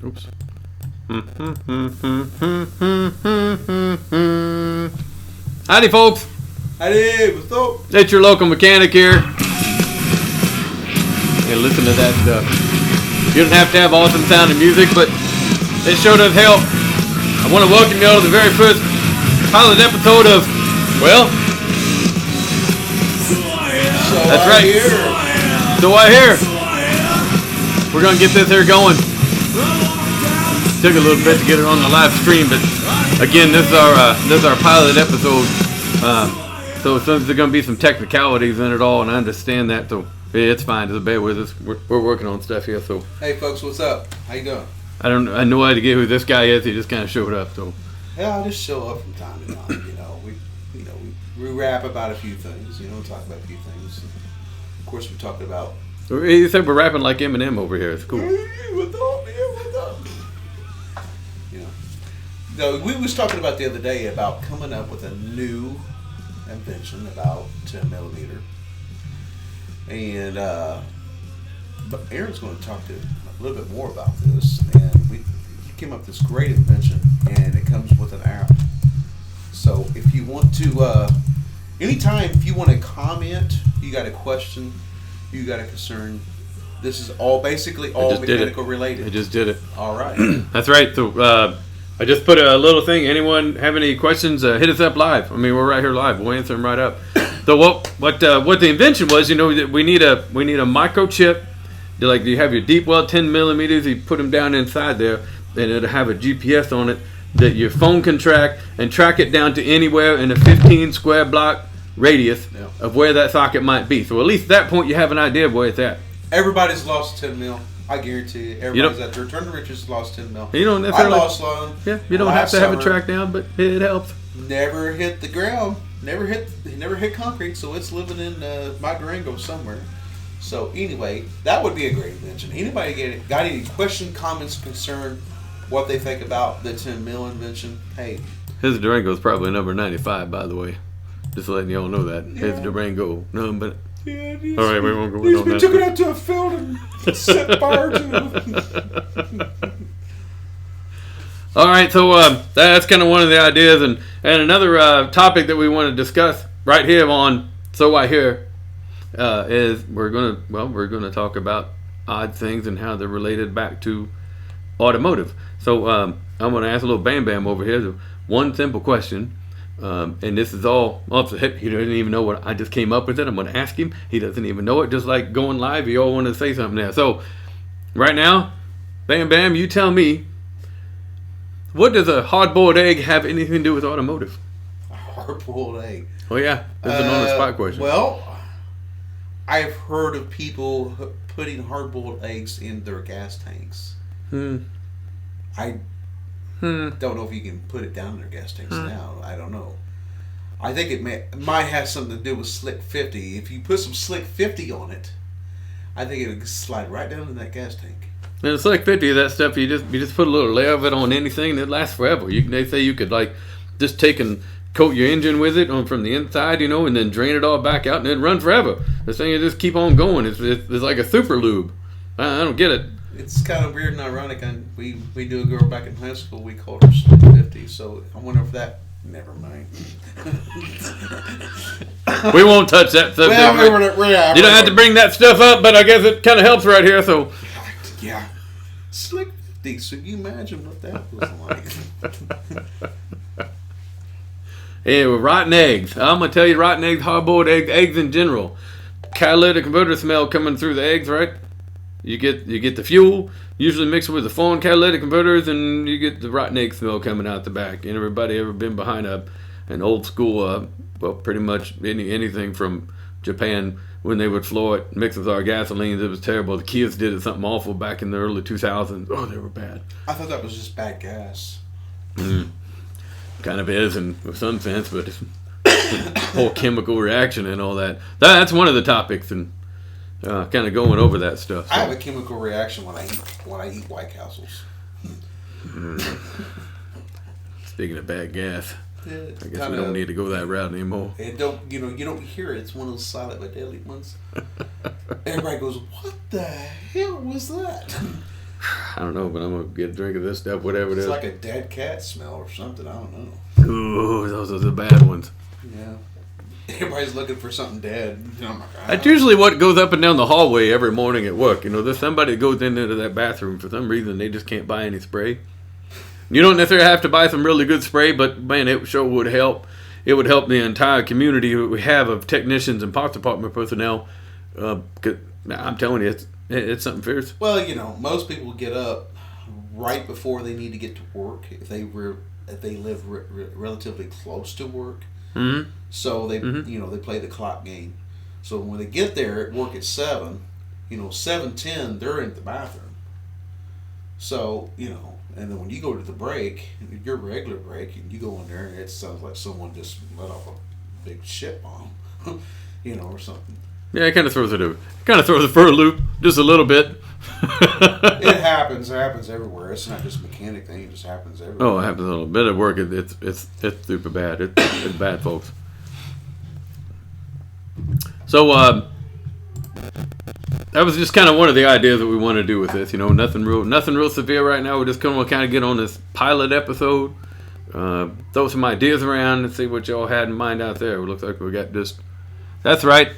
Oops. Howdy, folks. Howdy, what's up? It's your local mechanic here. And listen to that stuff. You don't have to have awesome sounding music, but it sure does help. I want to welcome you all to the very first pilot episode of, well, that's right. So I hear. We're going to get this here going. Took a little bit to get it on the live stream, but again, this is our pilot episode. So there's going to be some technicalities in it all, and I understand that. So it's fine. Just bear with us. We're working on stuff here. So Hey folks, what's up? How you doing? I had no idea who this guy is. He just kind of showed up. So Yeah, I just show up from time to time. We rap about a few things. Talk about a few things. Of course, we talked about. he said we're rapping like Eminem over here. It's cool. Hey, what's up, man? What's up? No, we was talking about the other day about coming up with a new invention about 10 millimeter, and but Aaron's going to talk to a little bit more about this. And we came up with this great invention, and it comes with an app. So if you want to, anytime if you want to comment, you got a question, you got a concern. This is basically all mechanical related. I just did it. All right. That's right. So I just put a little thing. Anyone have any questions? Hit us up live. I mean, we're right here live. We'll answer them right up. So what the invention was? We need a microchip. You have your deep well 10 millimeters. You put them down inside there, and it'll have a GPS on it that your phone can track it down to anywhere in a 15 square block radius of where that socket might be. So at least at that point you have an idea of where it's at. Everybody's lost 10 mil. I guarantee you. Everybody's at their turn to riches lost 10 mil. You don't I necessarily. lost one. Yeah, you don't have to have it tracked down, but it helps. Never hit the ground. Never hit concrete. So it's living in my Durango somewhere. So anyway, that would be a great invention. Anybody got any question, comments, concern, what they think about the 10 mil invention? Hey, his Durango is probably number 95, by the way. Just letting y'all know that. Yeah. His Durango. No, but. Yeah, All right, we won't go on that. took it out to a field and set fire to. All right, so that's kind of one of the ideas, and another topic that we want to discuss right here on So I Hear is we're gonna talk about odd things and how they're related back to automotive. So I'm gonna ask a little Bam Bam over here one simple question. And this is all off the hip. He doesn't even know what I just came up with it. I'm going to ask him. He doesn't even know it. Just like going live, you all want to say something there. So, right now, Bam Bam, you tell me, what does a hard-boiled egg have anything to do with automotive? A hard-boiled egg. Oh yeah, that's an on-the-spot question. Well, I've heard of people putting hard-boiled eggs in their gas tanks. I don't know if you can put it down in their gas tanks now. I don't know. I think it might have something to do with Slick 50. If you put some Slick 50 on it, I think it'll slide right down in that gas tank. And it's like 50 of that stuff. You just put a little layer of it on anything, and it lasts forever. They say you could just take and coat your engine with it from the inside, and then drain it all back out, and it'd run forever. This thing, you just keep on going. It's like a super lube. I don't get it. It's kind of weird and ironic. And we knew a girl back in high school. We called her Slick 50. So I wonder if that. Never mind. We won't touch that subject. You don't have to bring that stuff up, but I guess it kind of helps right here. So yeah, Slick 50. So you imagine what that was like. Yeah, with rotten eggs. I'm gonna tell you, rotten eggs, hard-boiled eggs in general. Catalytic converter smell coming through the eggs, right? You get the fuel, usually mixed with the foreign catalytic converters, and you get the rotten egg smell coming out the back. And everybody ever been behind an old school, pretty much anything from Japan when they would floor it, mix with our gasolines, it was terrible. The Kias did it something awful back in the early 2000s. Oh, they were bad. I thought that was just bad gas. Kind of is in some sense, but it's a whole chemical reaction and all that. That's one of the topics, and kind of going over that stuff. So. I have a chemical reaction when I eat White Castles. Speaking of bad gas, I guess we don't need to go that route anymore. And you don't hear it. It's one of those silent but deadly ones. Everybody goes, "What the hell was that?" I don't know, but I'm gonna get a drink of this stuff, whatever it is. It's like a dead cat smell or something. I don't know. Ooh, those are the bad ones. Yeah. Everybody's looking for something dead. I'm like, That's usually what goes up and down the hallway every morning at work. There's somebody that goes into that bathroom for some reason. They just can't buy any spray. You don't necessarily have to buy some really good spray, but man, it sure would help. It would help the entire community that we have of technicians and parts department personnel. 'Cause I'm telling you, it's something fierce. Well, most people get up right before they need to get to work if they live relatively close to work. Mm-hmm. So they they play the clock game. So when they get there at work at 7, 7:10 they're in the bathroom. So and then when you go to the break, your regular break, and you go in there, and it sounds like someone just let off a big shit bomb, or something. Yeah, it kind of throws it for a loop just a little bit. It happens. It happens everywhere. It's not just a mechanic thing. It just happens everywhere. Oh, it happens a little bit at work. It's super bad. It's bad, folks. So that was just kind of one of the ideas that we want to do with this. Nothing real severe right now. We're just going to kind of get on this pilot episode, throw some ideas around, and see what y'all had in mind out there. It looks like we got just. That's right.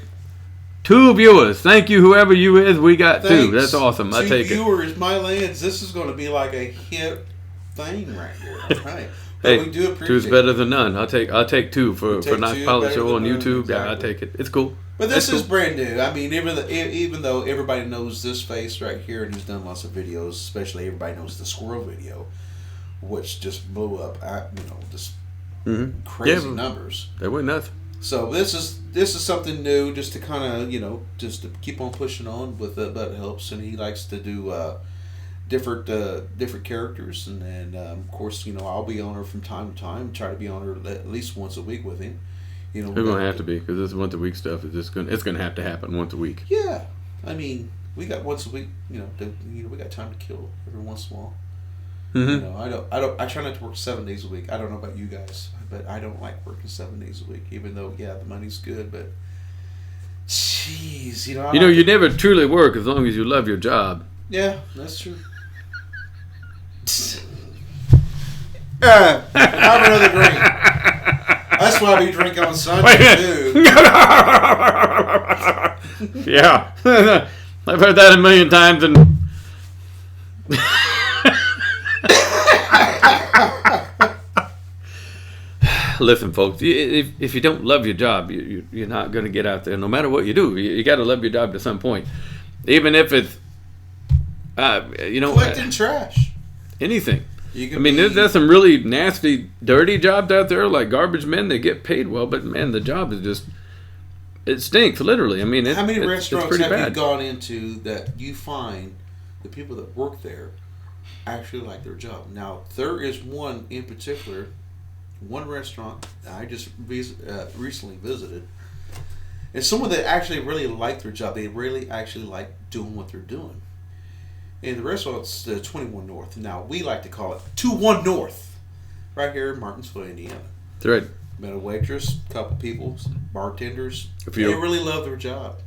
2 viewers. Thank you, whoever you is. We got Thanks. 2. That's awesome. I take it. 2 viewers, my lands. This is going to be like a hit thing right here. All right. Hey, we do appreciate 2's better than none. I'll take 2 for take Knox 2 Pilot better Show than on none, YouTube. exactly. Yeah, I'll take it. It's cool. But this It's is cool. brand new. I mean, even though everybody knows this face right here, and he's done lots of videos, especially everybody knows the squirrel video, which just blew up at just crazy numbers. They went nuts. So this is something new, just to kind of just to keep on pushing on with it, but it helps. And he likes to do different characters, and of course I'll be on her from time to time. Try to be on her at least once a week with him. We're gonna have to be, because this once a week stuff is just it's gonna have to happen once a week. Yeah, I mean we got once a week. We got time to kill every once in a while. Mm-hmm. I try not to work 7 days a week. I don't know about you guys, but I don't like working 7 days a week. Even though the money's good, but jeez, you never truly work as long as you love your job. Yeah, that's true. Have another drink. That's why we drink on Sunday too. Yeah, I've heard that a million times, and listen, folks. If you don't love your job, you're not going to get out there. No matter what you do, you got to love your job to some point, even if it's collecting trash. Anything. There's some really nasty, dirty jobs out there, like garbage men. They get paid well, but man, the job is just, it stinks, literally. How many restaurants have bad. you gone into that you find the people that work there actually like their job? Now, there is one in particular, one restaurant that I just recently visited, and someone that actually really liked their job. They really actually like doing what they're doing. And the restaurant's 21 North. Now, we like to call it 21 North, right here in Martinsville, Indiana. That's right. Met a waitress, couple people, bartenders. They really love their job.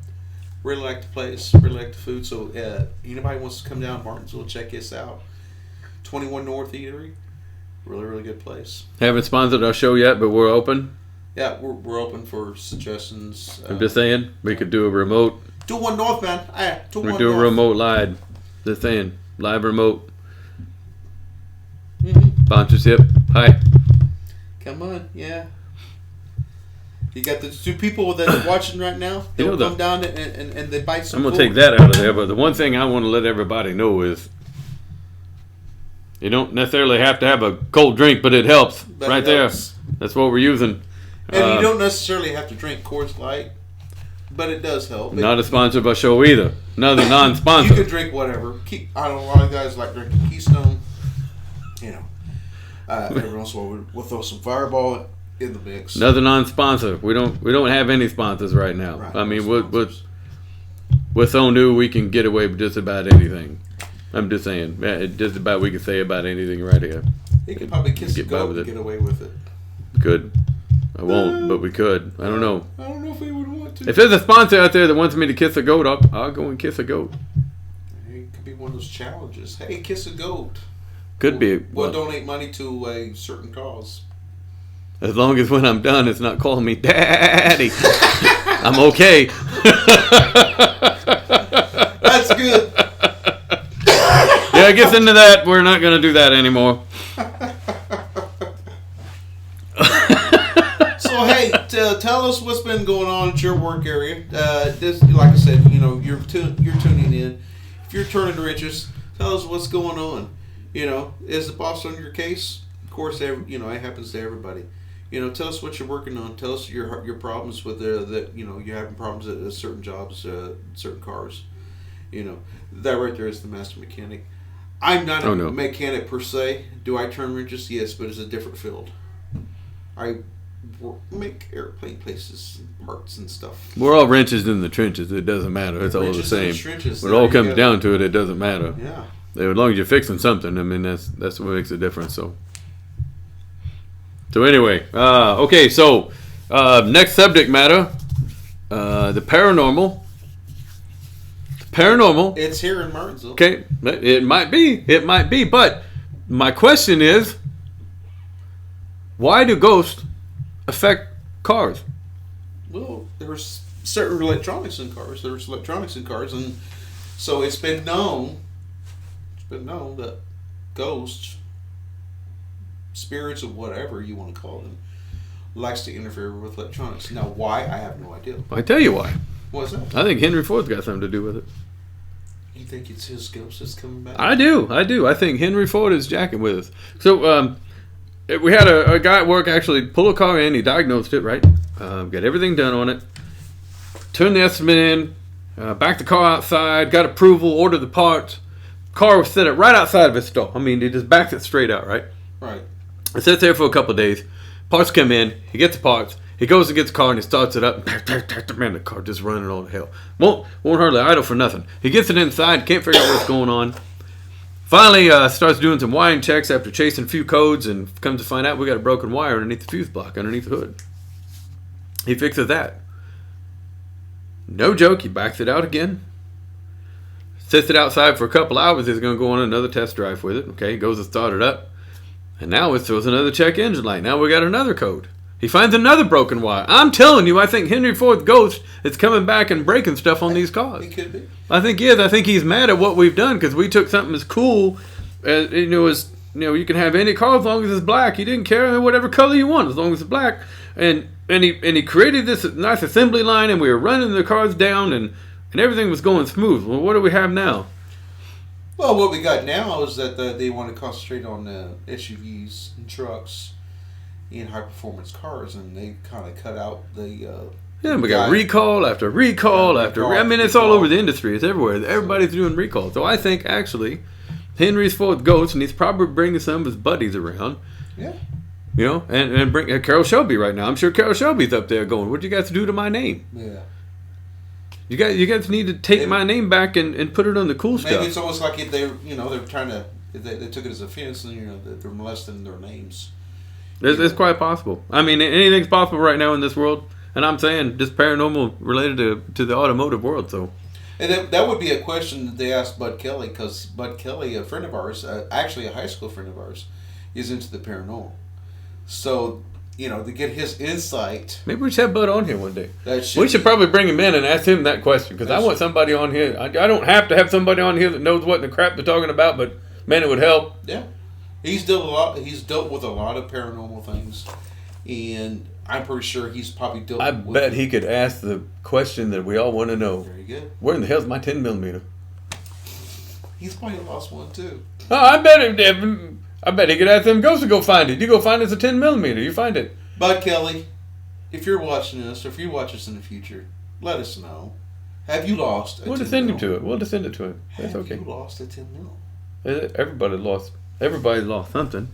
Really like the place, really like the food. So, anybody wants to come down to Martinsville, check us out. 21 North Eatery. Really, really good place. Haven't sponsored our show yet, but we're open. Yeah, we're open for suggestions. I'm just saying, we could do a remote. 21 North, man. We do a remote live. Just saying, live remote. Sponsorship. Hi. Come on, yeah. You got the 2 people that are watching right now. They'll come down and they bite some. I'm gonna take that out of there, but the one thing I want to let everybody know is, you don't necessarily have to have a cold drink, but it helps. But right there. That's what we're using. And you don't necessarily have to drink Coors Light, but it does help. Not a sponsor of our show either. Another non-sponsor. You can drink whatever. I know a lot of guys like drinking Keystone. Every once in a while we'll throw some Fireball in the mix. Another non-sponsor. We don't have any sponsors right now. Right, we're so new we can get away with just about anything. I'm just saying, just about we can say about anything right here. You could probably kiss a goat and get away with it. Could. I won't, but we could. I don't know. I don't know if we would want to. If there's a sponsor out there that wants me to kiss a goat, I'll go and kiss a goat. It could be one of those challenges. Hey, kiss a goat. Could be. We'll donate money to a certain cause. As long as when I'm done, it's not calling me daddy. I'm okay. That's good. Yeah, it gets into that. We're not going to do that anymore. So, hey, tell us what's been going on at your work area. This, like I said, you're tuning in. If you're turning wrenches, tell us what's going on. Is the boss on your case? Of course, it happens to everybody. Tell us what you're working on. Tell us your problems with you're having problems at certain jobs, certain cars. That right there is the master mechanic. I'm not a mechanic per se. Do I turn wrenches? Yes, but it's a different field. I make airplane places and parts and stuff. We're all wrenches in the trenches. It doesn't matter. It's all the same. When it all comes down to it, it doesn't matter. Yeah. As long as you're fixing something, I mean, that's what makes a difference. So anyway, okay. So next subject matter, the paranormal. Paranormal. It's here in Martinsville. Okay, it might be, but my question is, why do ghosts affect cars? Well, there's certain electronics in cars. And so it's been known that ghosts, spirits, or whatever you want to call them, likes to interfere with electronics. Now, why? I have no idea. I tell you why. What's that? I think Henry Ford's got something to do with it. You think it's his ghost that's coming back? I do. I think Henry Ford is jacking with us. So we had a guy at work actually pull a car in. He diagnosed it, right? Got everything done on it. Turned the estimate in. Backed the car outside. Got approval. Ordered the parts. Car was set up right outside of his stall. I mean, he just backed it straight out, right? Right. It sits there for a couple of days. Parts come in. He gets the parts. He goes and gets the car and he starts it up. Man, the car just running all to hell. Won't hardly idle for nothing. He gets it inside. Can't figure out what's going on. Finally, starts doing some wiring checks after chasing a few codes and comes to find out we got a broken wire underneath the fuse block, underneath the hood. He fixes that. No joke. He backs it out again. Sits it outside for a couple hours. He's going to go on another test drive with it. Okay, goes to start it up. And now it throws another check engine light. Now we got another code. He finds another broken wire. I'm telling you, I think Henry Ford's ghost is coming back and breaking stuff on these cars. He could be. I think he is. I think he's mad at what we've done because we took something as cool as you can have any car as long as it's black. He didn't care whatever color you want as long as it's black. And he created this nice assembly line and we were running the cars down and everything was going smooth. Well, what do we have now? Well, what we got now is that they want to concentrate on SUVs and trucks in high-performance cars, and they kind of cut out the... we got recall after recall after... I mean, it's all over the industry. It's everywhere. Everybody's doing recall. So I think, actually, Henry's Ford ghost, and he's probably bringing some of his buddies around. Yeah. And bring Carol Shelby right now. I'm sure Carol Shelby's up there going, what you guys do to my name? Yeah. You guys need to take my name back and put it on the cool stuff. Maybe it's almost like if they're trying to... They took it as offense, and, they're molesting their names. It's quite possible. I mean, anything's possible right now in this world. And I'm saying just paranormal related to the automotive world. So, and that would be a question that they asked Bud Kelly, because Bud Kelly, a friend of ours, actually a high school friend of ours, is into the paranormal. So, to get his insight. Maybe we should have Bud on here one day. We should probably bring him in and ask him that question, because I want somebody on here. I don't have to have somebody on here that knows what the crap they're talking about, but man, it would help. Yeah. He's dealt with a lot of paranormal things, and I'm pretty sure he's probably dealt. I bet he could ask the question that we all want to know. Very good. Where in the hell's my 10mm? He's probably lost one too. Oh, I bet he could ask them ghosts to go find it. You go find it's a 10mm. You find it. Bud Kelly, if you're watching this, or if you watch us in the future, let us know. Have you lost? We'll just send him to it. We'll just send it to him. That's okay. Have you lost a 10mm? Everybody lost something.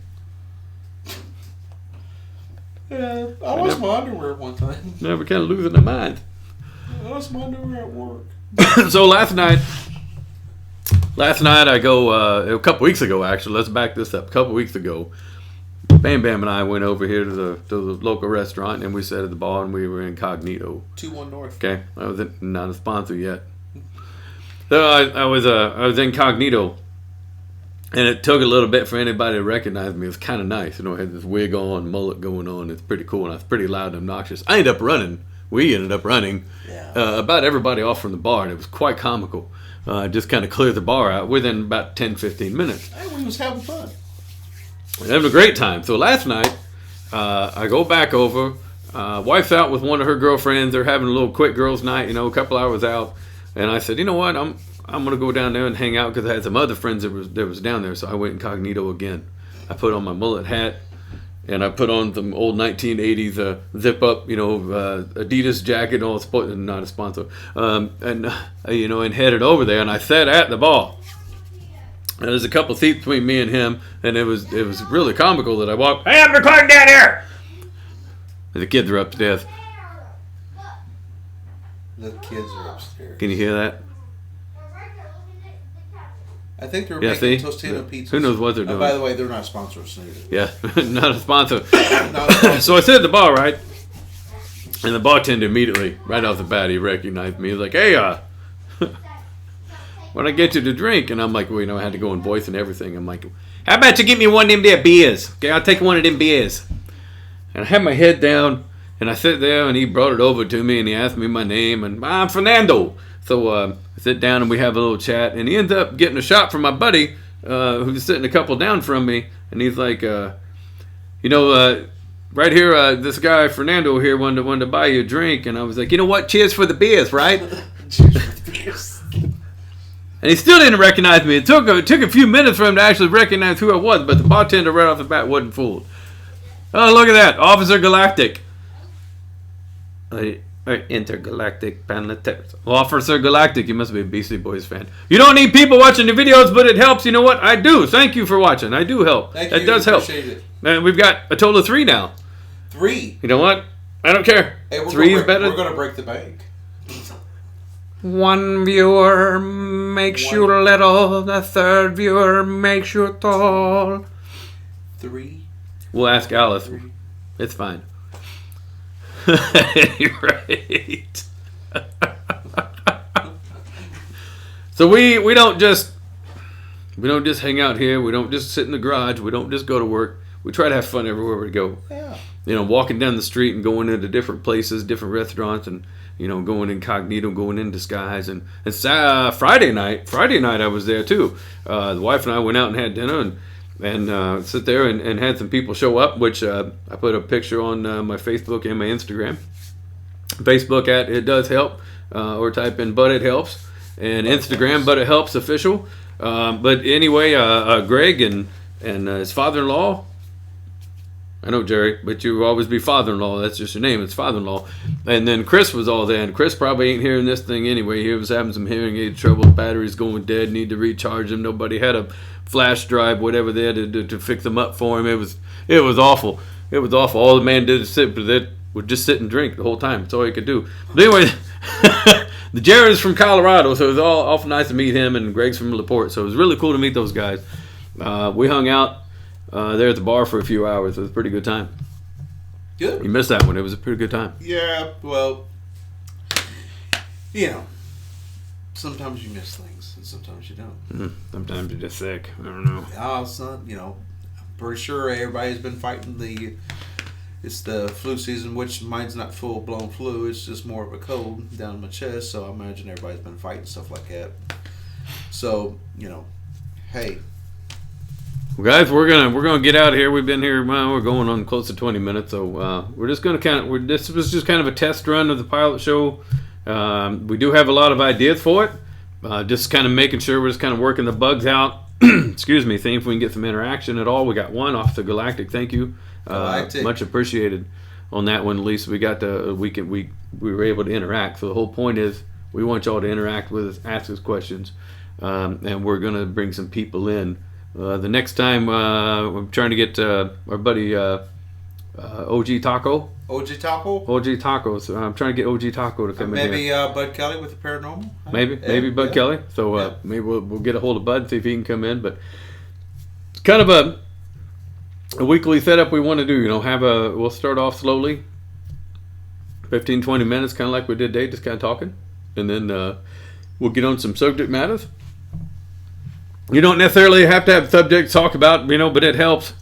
Yeah, I lost my underwear one time. Yeah, we're kind of losing our minds. I lost my underwear at work. So last night I go, a couple weeks ago actually, let's back this up. A couple weeks ago, Bam Bam and I went over here to the local restaurant, and we sat at the bar, and we were incognito. 2-1 North. Okay, I was not a sponsor yet. So I was incognito, and it took a little bit for anybody to recognize me. It was kind of nice, I had this wig on, mullet going on. It's pretty cool, and I was pretty loud and obnoxious. I ended up running. We ended up running about everybody off from the bar, and it was quite comical. Just kind of cleared the bar out within about 10-15 minutes. Hey, we was having fun. Having a great time. So last night, I go back over. Wife's out with one of her girlfriends. They're having a little quick girls' night, a couple hours out. And I said, you know what? I'm gonna go down there and hang out because I had some other friends that was down there. So I went incognito again. I put on my mullet hat, and I put on some old 1980s zip up, Adidas jacket. Not a sponsor. And headed over there. And I sat at the bar. And there's a couple seats between me and him, and it was really comical that I walked. Hey, I'm recording down here. And the kids are upstairs. The kids are upstairs. Can you hear that? I think they're making Tostino pizzas. Who knows what they're doing? By the way, they're not sponsors neither. Yeah, not a sponsor. So I sit at the bar, right? And the bartender immediately, right off the bat, he recognized me. He's like, hey, when I get you to drink, and I'm like, I had to go in voice and everything. I'm like, how about you get me one of them there beers? Okay, I'll take one of them beers. And I had my head down, and I sit there, and he brought it over to me, and he asked me my name, and I'm Fernando. So I sit down, and we have a little chat, and he ends up getting a shot from my buddy, who's sitting a couple down from me, and he's like, right here, this guy Fernando here wanted to buy you a drink, and I was like, you know what? Cheers for the beers, right? Cheers for the beers. And he still didn't recognize me. It took a few minutes for him to actually recognize who I was, but the bartender right off the bat wasn't fooled. Oh, look at that. Officer Galactic. Intergalactic Planetary. Officer Galactic, you must be a Beastie Boys fan. You don't need people watching the videos, but it helps. You know what? I do. Thank you for watching. I do help. Thank you. It does help. Appreciate it. And we've got a total of 3 now. 3? You know what? I don't care. Hey, 3 is better. We're going to break the bank. 1 viewer makes you little. The 3rd viewer makes you tall. 3? We'll ask Alice. 3. It's fine. Right. So we don't just hang out here. We don't just sit in the garage. We don't just go to work. We try to have fun everywhere we go. Yeah. Walking down the street and going into different places, different restaurants, and going incognito, going in disguise. And Friday night I was there too. The wife and I went out and had dinner and sit there and had some people show up, which I put a picture on my Facebook and my Instagram. Facebook at It Does Help, or type in But It Helps, and Instagram But It Helps Official. But anyway, Greg and his father-in-law. I know, Jerry, but you will always be father-in-law. That's just your name. It's father-in-law. And then Chris was all there. And Chris probably ain't hearing this thing anyway. He was having some hearing aid trouble. Batteries going dead. Need to recharge them. Nobody had a flash drive, whatever they had to fix them up for him. It was awful. It was awful. All the man did would just sit and drink the whole time. That's all he could do. But anyway, the Jerry's from Colorado, so it was awful nice to meet him. And Greg's from LaPorte, so it was really cool to meet those guys. We hung out there at the bar for a few hours. It was a pretty good time. Good. You missed that one. It was a pretty good time. Yeah, well, sometimes you miss things and sometimes you don't. Sometimes you're just sick. I don't know. I'm pretty sure everybody's been fighting it's the flu season, which mine's not full-blown flu. It's just more of a cold down my chest, so I imagine everybody's been fighting stuff like that. So, hey. Well, guys, we're gonna get out of here. We've been here. We're going on close to 20 minutes, so we're just gonna this was just kind of a test run of the pilot show. We do have a lot of ideas for it. Just kind of making sure we're just kind of working the bugs out. Excuse me. Seeing if we can get some interaction at all. We got one off the Galactic. Thank you. Much appreciated on that one. At least we got we were able to interact. So the whole point is we want y'all to interact with us, ask us questions, and we're gonna bring some people in. The next time, I'm trying to get our buddy OG Taco. OG Taco? OG Taco. So I'm trying to get OG Taco to come in here. Maybe Bud Kelly with the paranormal? Maybe Bud Kelly. So maybe we'll get a hold of Bud and see if he can come in. But it's kind of a weekly setup we want to do. We'll start off slowly, 15, 20 minutes, kind of like we did today, just kind of talking, and then we'll get on some subject matters. You don't necessarily have to have subjects to talk about, but it helps.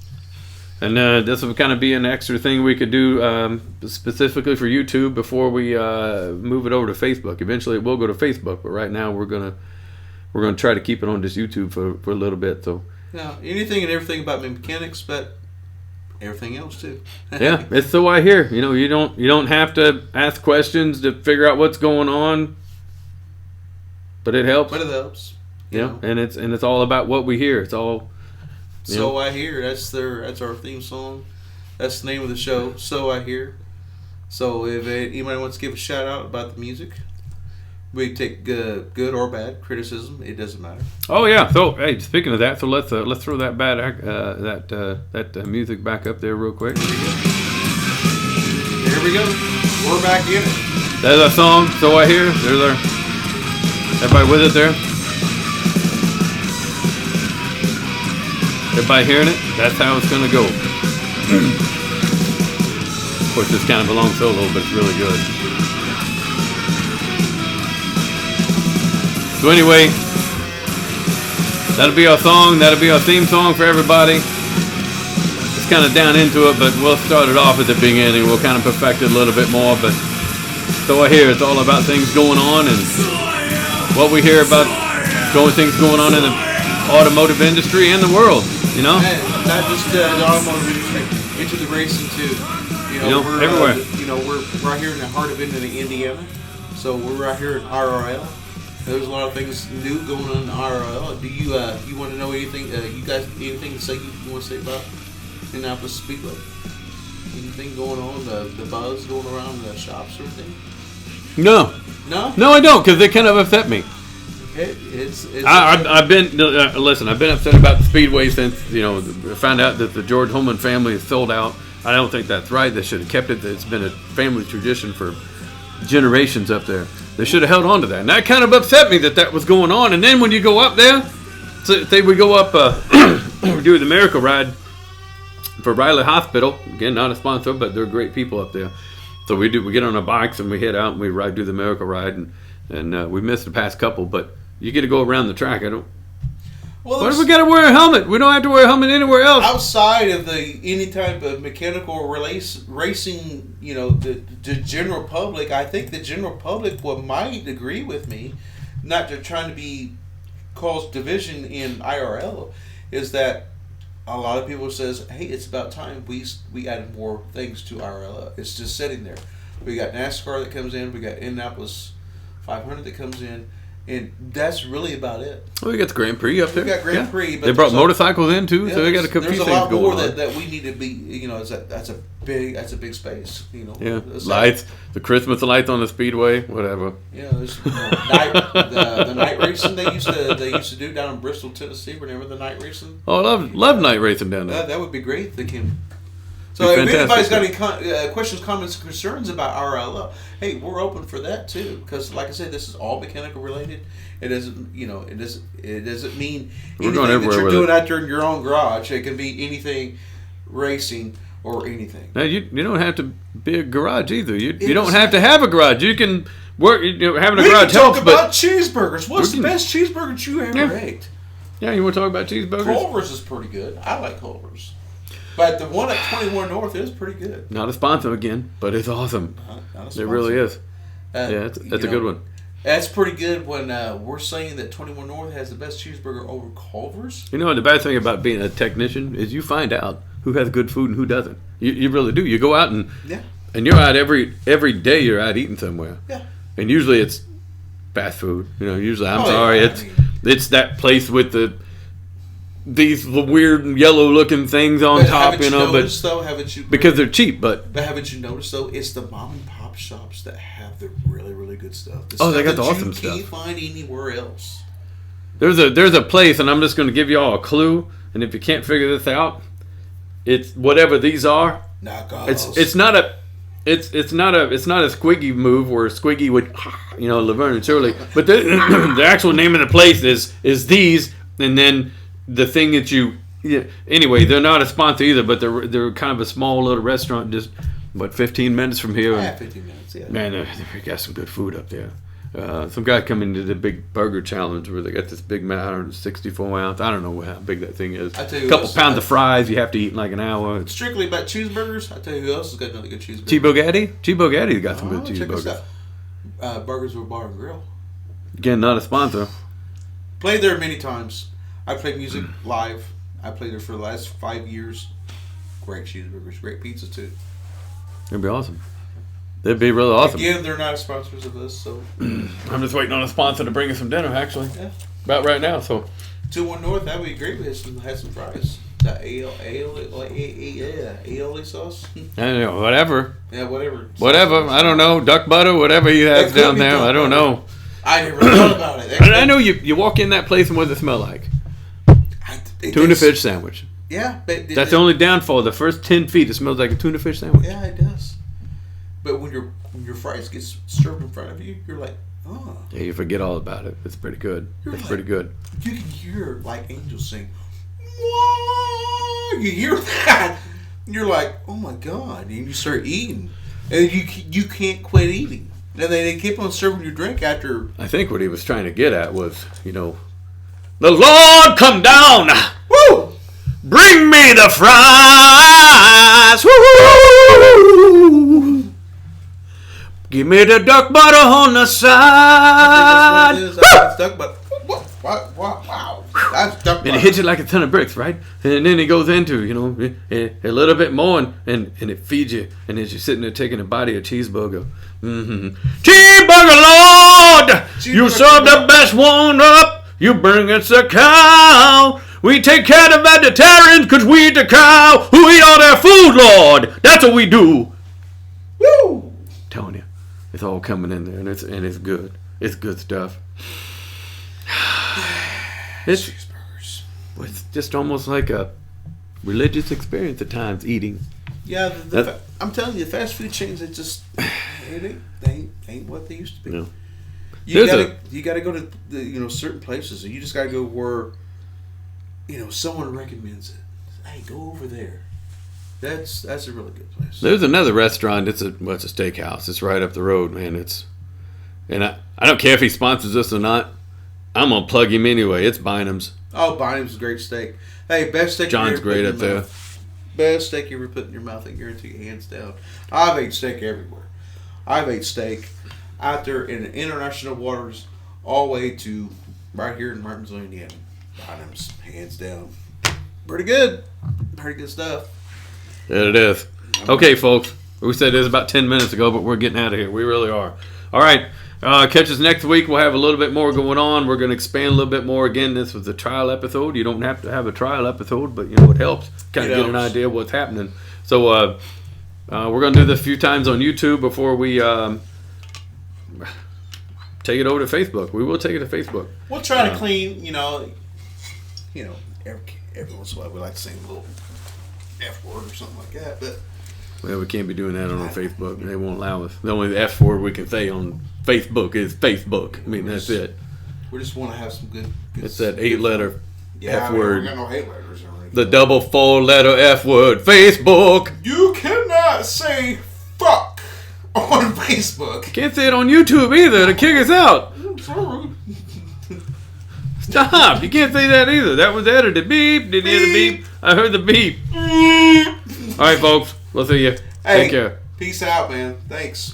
And this will kind of be an extra thing we could do specifically for YouTube before we move it over to Facebook. Eventually, it will go to Facebook, but right now we're gonna try to keep it on just YouTube for a little bit. So now, anything and everything about mechanics, but everything else too. Yeah, it's so I hear. You don't have to ask questions to figure out what's going on, but it helps. But it helps. Yeah, and it's all about what we hear. It's all. So I Hear. That's our theme song. That's the name of the show. So I Hear. So if anybody wants to give a shout out about the music, we take good or bad criticism. It doesn't matter. Oh yeah. So hey, speaking of that, so let's throw that that music back up there real quick. There we go. We're back in it. There's our song. So I Hear. There's our. Everybody with it there. Everybody hearing it? That's how it's going to go. Of course, it's kind of a long solo, but it's really good. So anyway, that'll be our song. That'll be our theme song for everybody. It's kind of down into it, but we'll start it off at the beginning. We'll kind of perfect it a little bit more. But So I Hear, it's all about things going on and what we hear about things going on in the automotive industry and the world. And not just the automotive industry, into the racing too. We're everywhere. We're right here in the heart of Indiana, so we're right here in RRL. There's a lot of things new going on in RRL. Do you want to know anything? You guys, anything to say you want to say about Indianapolis Speedway? Anything going on? The buzz going around the shops or anything? No, I don't, because they kind of upset me. I've been I've been upset about the Speedway since I found out that the George Holman family is sold out. I don't think that's right. They should have kept it. It's been a family tradition for generations up there. They should have held on to that. And that kind of upset me that was going on. And then when you go up there, say we go up, we do the Miracle Ride for Riley Hospital. Again, not a sponsor, but they're great people up there. So we get on our bikes and we head out and we do the Miracle Ride, and we missed the past couple, but you get to go around the track. Why do we got to wear a helmet? We don't have to wear a helmet anywhere else. Outside of any type of mechanical racing, the general public, I think the general public might agree with me, not to trying to cause division in IRL, is that a lot of people says, hey, it's about time we added more things to IRL. It's just sitting there. We got NASCAR that comes in. We got Indianapolis 500 that comes in. And that's really about it. Well, we got the Grand Prix up there. We got Grand Prix. But they brought motorcycles in too, so they got a few things going on. There's a lot more that we need to be. That's a big space. Yeah, lights, the Christmas lights on the Speedway, whatever. Yeah, there's the night racing they used to do down in Bristol, Tennessee. Remember the night racing? Oh, I love night racing down there. That would be great if they came. So if anybody's got any questions, comments, concerns about RLL, hey, we're open for that too. Because like I said, this is all mechanical related. It doesn't, it doesn't mean anything that you're doing out there in your own garage. It can be anything racing or anything. Now you don't have to be a garage either. You don't have to have a garage. You can work. Having a garage helps. We can talk about cheeseburgers. What's the best cheeseburger you ever ate? Yeah, you want to talk about cheeseburgers? Culver's is pretty good. I like Culver's. But the one at 21 North is pretty good. Not a sponsor again, but it's awesome. It really is. That's a good one. That's pretty good when we're saying that 21 North has the best cheeseburger over Culver's. The bad thing about being a technician is you find out who has good food and who doesn't. You really do. You go out and you're out every day. You're out eating somewhere. Yeah. And usually it's fast food. Usually it's that place with these weird yellow looking things on top, because they're cheap. But haven't you noticed though? It's the mom and pop shops that have the really, really good stuff. They got the awesome stuff. You can't find anywhere else. There's a place, and I'm just going to give you all a clue. And if you can't figure this out, it's whatever these are. It's not a Squiggy move where Squiggy would, Laverne and Shirley. But the actual name of the place is these, and then the thing that you Yeah. Anyway, they're not a sponsor either, but they're kind of a small little restaurant, just 15 minutes from here. Yeah, 15 minutes. Yeah. Man, they got some good food up there. Some guy come into the big burger challenge where they got this big 64 ounce. I don't know how big that thing is. I tell you a couple what, pounds of fries you have to eat in like an hour. It's Strictly about cheeseburgers. I tell you who else has got another good cheeseburger. Chibo Gaddy's got some good Check us cheeseburgers. out. Burgers with Bar and Grill. Again, not a sponsor. Played there many times. I played music live. I played there for the last 5 years. Great cheeseburgers, great pizza too. It'd be awesome. It'd be really awesome. Again, they're not sponsors of us, so I'm just waiting on a sponsor to bring us some dinner, actually. yeah. About right now, so. 2-1 North, that would be great. We had some fries. That aioli sauce. I don't know, whatever. Yeah, whatever. Whatever. I don't know. Duck butter, whatever he has That could down be there. duck I don't butter. know. I never thought about it. I know you walk in that place and what does it smell like? Tuna fish sandwich. Yeah. But That's the only downfall. The first 10 feet, it smells like a tuna fish sandwich. Yeah, it does. But when your fries get served in front of you, you're like, oh. Yeah, you forget all about it. It's pretty good. You're It's like- pretty good. You can hear like angels sing. Whoa! You hear that? You're like, oh my god! And you start eating, and you can't quit eating. And they keep on serving your drink after. I think what he was trying to get at was, the Lord come down. Woo! Bring me the fries. Woo! Give me the duck butter on the side. That's what it is. That's duck butter. Wow! That's duck And it butter. hits you like a ton of bricks, right? And then it goes into, a little bit more, and it feeds you. And as you're sitting there taking a bite of a cheeseburger. Mm-hmm. Cheeseburger, Lord! You serve the best one up. You bring us a cow. We take care of vegetarians because we eat the cow who eat all their food, Lord. That's what we do. Woo! Telling you, it's all coming in there, and it's good. It's good stuff. It's just almost like a religious experience at times, eating. Yeah, I'm telling you, the fast food chains, they ain't what they used to be. No. You gotta go to the, certain places, and you just gotta go where someone recommends it. Hey, go over there. That's a really good place. There's another restaurant. It's a steakhouse. It's right up the road, man. And I don't care if he sponsors us or not. I'm gonna plug him anyway. It's Bynum's. Oh, Bynum's a great steak. Hey, best steak. John's you ever put great in up your there. mouth. Best steak you ever put in your mouth. I guarantee you, hands down. I've ate steak everywhere. I've ate steak out there in the international waters, all the way to right here in Martinsville, Indiana. Bynum's, hands down. Pretty good stuff. There it is. Okay, folks. We said this about 10 minutes ago, but we're getting out of here. We really are. All right. Catch us next week. We'll have a little bit more going on. We're going to expand a little bit more. Again, this was a trial episode. You don't have to have a trial episode, but it helps kind of get an idea of what's happening. So we're going to do this a few times on YouTube before we take it over to Facebook. We will take it to Facebook. We'll try to clean, every once in a while we like to say a little F word or something like that, but Well, we can't be doing that on Facebook. They won't allow us. The only F word we can say on Facebook is Facebook. I mean, that's it. we just want to have some good It's that 8-letter yeah, F we word. got no hate letters or anything. The double 4-letter F word. Facebook. You cannot say fuck on Facebook. Can't say it on YouTube either. They kick us out. Sorry. Stop. You can't say that either. That was edited. Beep. Didn't hear the beep. I heard the beep. All right, folks. We'll see you. Hey, Take care. peace out, man. Thanks.